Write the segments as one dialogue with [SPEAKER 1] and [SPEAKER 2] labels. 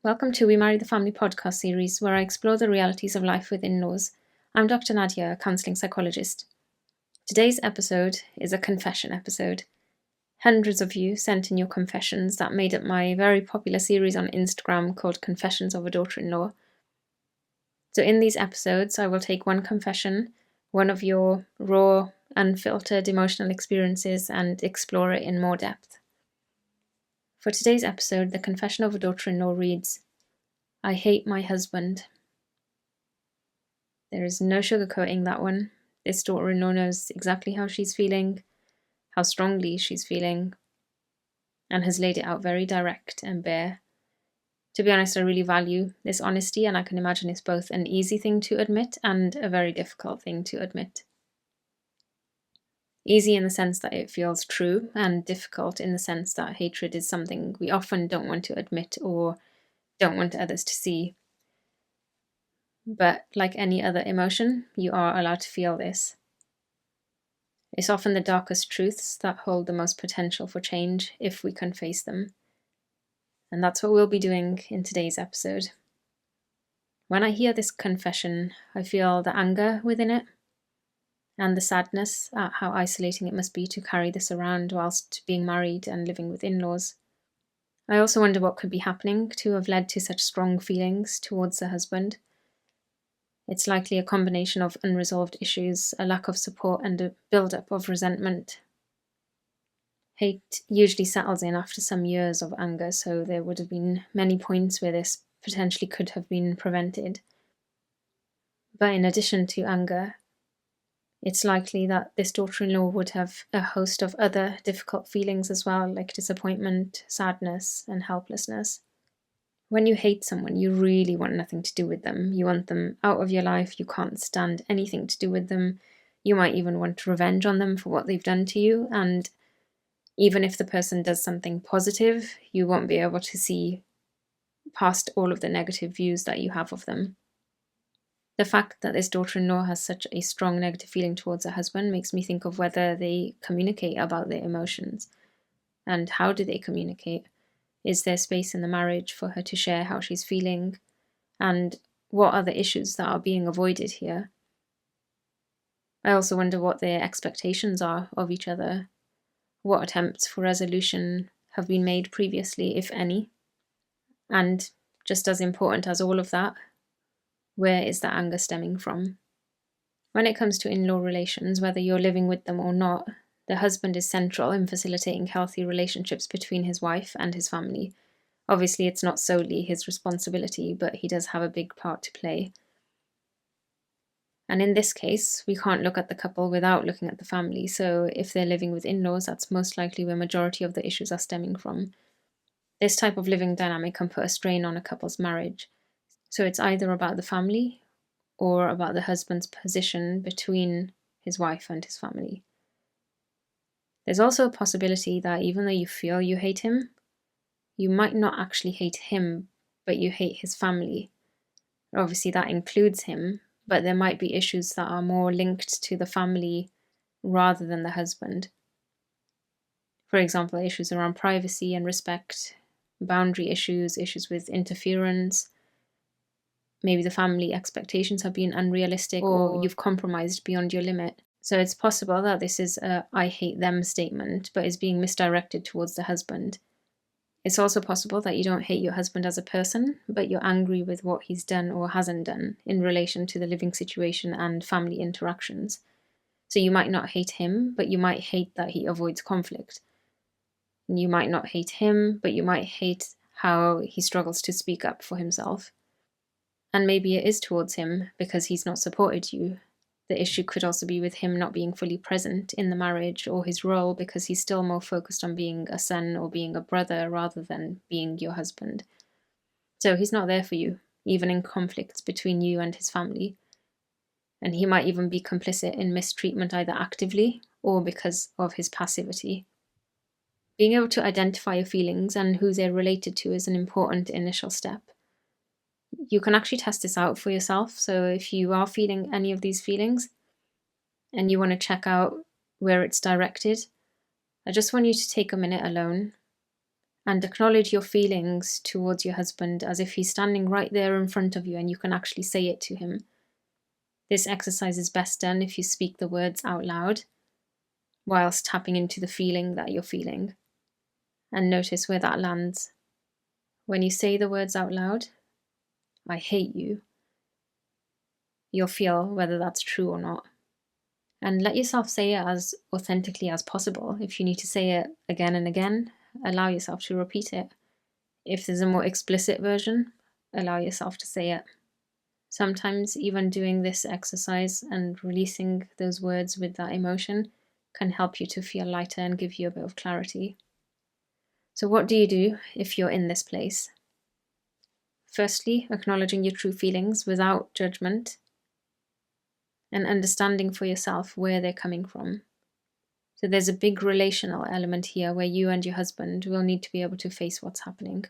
[SPEAKER 1] Welcome to We Marry the Family podcast series, where I explore the realities of life with in-laws. I'm Dr. Nadia, a counselling psychologist. Today's episode is a confession episode. Hundreds of you sent in your confessions that made up my very popular series on Instagram called Confessions of a Daughter-in-Law. So in these episodes, I will take one confession, one of your raw, unfiltered emotional experiences, and explore it in more depth. For today's episode, the confession of a daughter-in-law reads, I hate my husband. There is no sugarcoating that one. This daughter-in-law knows exactly how she's feeling, how strongly she's feeling, and has laid it out very direct and bare. To be honest, I really value this honesty, and I can imagine it's both an easy thing to admit and a very difficult thing to admit. Easy in the sense that it feels true, and difficult in the sense that hatred is something we often don't want to admit or don't want others to see. But like any other emotion, you are allowed to feel this. It's often the darkest truths that hold the most potential for change if we can face them. And that's what we'll be doing in today's episode. When I hear this confession, I feel the anger within it and the sadness at how isolating it must be to carry this around whilst being married and living with in-laws. I also wonder what could be happening to have led to such strong feelings towards the husband. It's likely a combination of unresolved issues, a lack of support, and a build-up of resentment. Hate usually settles in after some years of anger, so there would have been many points where this potentially could have been prevented. But in addition to anger, it's likely that this daughter-in-law would have a host of other difficult feelings as well, like disappointment, sadness, and helplessness. When you hate someone, you really want nothing to do with them. You want them out of your life. You can't stand anything to do with them. You might even want revenge on them for what they've done to you. And even if the person does something positive, you won't be able to see past all of the negative views that you have of them. The fact that this daughter-in-law has such a strong negative feeling towards her husband makes me think of whether they communicate about their emotions. And how do they communicate? Is there space in the marriage for her to share how she's feeling? And what are the issues that are being avoided here? I also wonder what their expectations are of each other. What attempts for resolution have been made previously, if any? And just as important as all of that, where is the anger stemming from? When it comes to in-law relations, whether you're living with them or not, the husband is central in facilitating healthy relationships between his wife and his family. Obviously, it's not solely his responsibility, but he does have a big part to play. And in this case, we can't look at the couple without looking at the family, so if they're living with in-laws, that's most likely where majority of the issues are stemming from. This type of living dynamic can put a strain on a couple's marriage. So it's either about the family or about the husband's position between his wife and his family. There's also a possibility that even though you feel you hate him, you might not actually hate him, but you hate his family. Obviously, that includes him, but there might be issues that are more linked to the family rather than the husband. For example, issues around privacy and respect, boundary issues, issues with interference. Maybe the family expectations have been unrealistic or you've compromised beyond your limit. So it's possible that this is a I hate them statement, but is being misdirected towards the husband. It's also possible that you don't hate your husband as a person, but you're angry with what he's done or hasn't done in relation to the living situation and family interactions. So you might not hate him, but you might hate that he avoids conflict. And you might not hate him, but you might hate how he struggles to speak up for himself. And maybe it is towards him because he's not supported you. The issue could also be with him not being fully present in the marriage or his role because he's still more focused on being a son or being a brother rather than being your husband. So he's not there for you, even in conflicts between you and his family. And he might even be complicit in mistreatment either actively or because of his passivity. Being able to identify your feelings and who they're related to is an important initial step. You can actually test this out for yourself. So if you are feeling any of these feelings and you want to check out where it's directed, I just want you to take a minute alone And acknowledge your feelings towards your husband as if he's standing right there in front of you and you can actually say it to him. This exercise is best done if you speak the words out loud, whilst tapping into the feeling that you're feeling. And notice where that lands. When you say the words out loud, I hate you, you'll feel whether that's true or not. And let yourself say it as authentically as possible. If you need to say it again and again, allow yourself to repeat it. If there's a more explicit version, allow yourself to say it. Sometimes even doing this exercise and releasing those words with that emotion can help you to feel lighter and give you a bit of clarity. So what do you do if you're in this place? Firstly, acknowledging your true feelings without judgment and understanding for yourself where they're coming from. So there's a big relational element here where you and your husband will need to be able to face what's happening.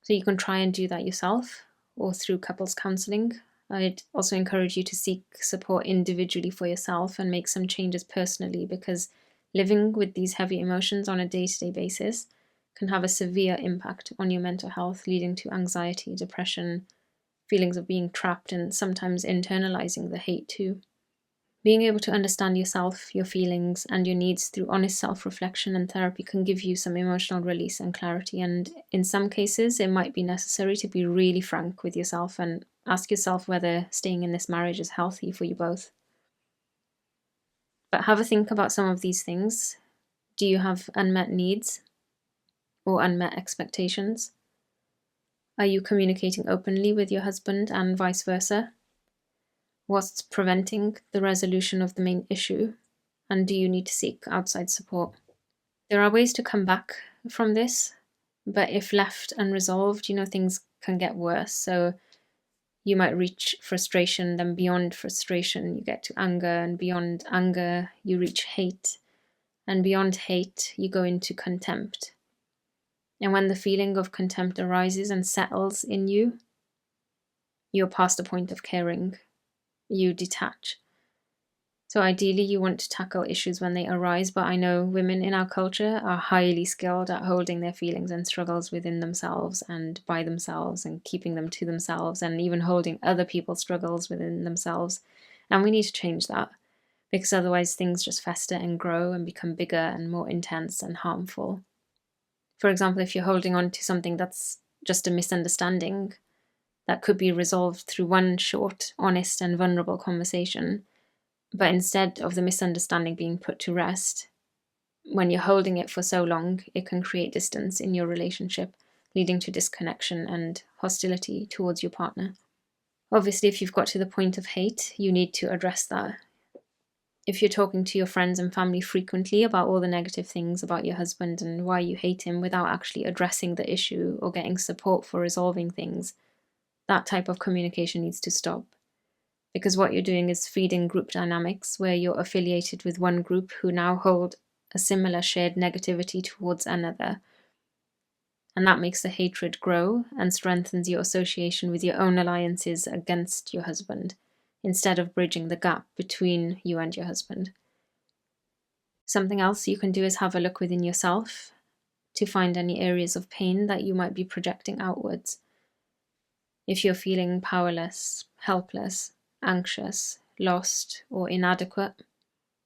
[SPEAKER 1] So you can try and do that yourself or through couples counselling. I'd also encourage you to seek support individually for yourself and make some changes personally, because living with these heavy emotions on a day-to-day basis can have a severe impact on your mental health, leading to anxiety, depression, feelings of being trapped, and sometimes internalizing the hate too. Being able to understand yourself, your feelings, and your needs through honest self-reflection and therapy can give you some emotional release and clarity. And in some cases, it might be necessary to be really frank with yourself and ask yourself whether staying in this marriage is healthy for you both. But have a think about some of these things. Do you have unmet needs or unmet expectations? Are you communicating openly with your husband and vice versa? What's preventing the resolution of the main issue? And do you need to seek outside support? There are ways to come back from this, but if left unresolved, things can get worse. So you might reach frustration, then beyond frustration, you get to anger, and beyond anger, you reach hate. And beyond hate, you go into contempt. And when the feeling of contempt arises and settles in you, you're past the point of caring. You detach. So ideally you want to tackle issues when they arise, but I know women in our culture are highly skilled at holding their feelings and struggles within themselves and by themselves and keeping them to themselves and even holding other people's struggles within themselves. And we need to change that, because otherwise things just fester and grow and become bigger and more intense and harmful. For example, if you're holding on to something that's just a misunderstanding, that could be resolved through one short, honest and vulnerable conversation. But instead of the misunderstanding being put to rest, when you're holding it for so long, it can create distance in your relationship, leading to disconnection and hostility towards your partner. Obviously, if you've got to the point of hate, you need to address that. If you're talking to your friends and family frequently about all the negative things about your husband and why you hate him without actually addressing the issue or getting support for resolving things, that type of communication needs to stop. Because what you're doing is feeding group dynamics where you're affiliated with one group who now hold a similar shared negativity towards another. And that makes the hatred grow and strengthens your association with your own alliances against your husband, instead of bridging the gap between you and your husband. Something else you can do is have a look within yourself to find any areas of pain that you might be projecting outwards. If you're feeling powerless, helpless, anxious, lost, or inadequate,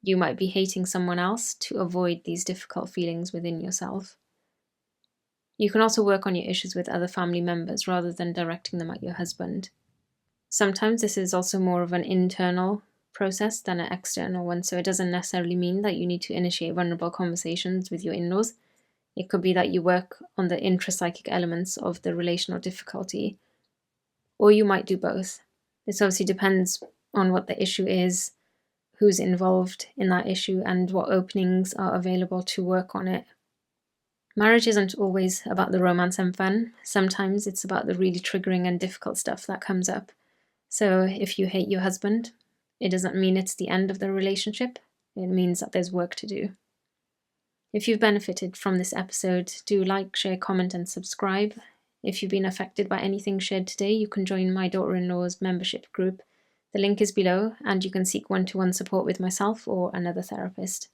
[SPEAKER 1] you might be hating someone else to avoid these difficult feelings within yourself. You can also work on your issues with other family members rather than directing them at your husband. Sometimes this is also more of an internal process than an external one, so it doesn't necessarily mean that you need to initiate vulnerable conversations with your in-laws. It could be that you work on the intrapsychic elements of the relational difficulty, or you might do both. This obviously depends on what the issue is, who's involved in that issue, and what openings are available to work on it. Marriage isn't always about the romance and fun. Sometimes it's about the really triggering and difficult stuff that comes up. So if you hate your husband, it doesn't mean it's the end of the relationship. It means that there's work to do. If you've benefited from this episode, do like, share, comment, and subscribe. If you've been affected by anything shared today, you can join my daughter-in-law's membership group. The link is below, and you can seek one-to-one support with myself or another therapist.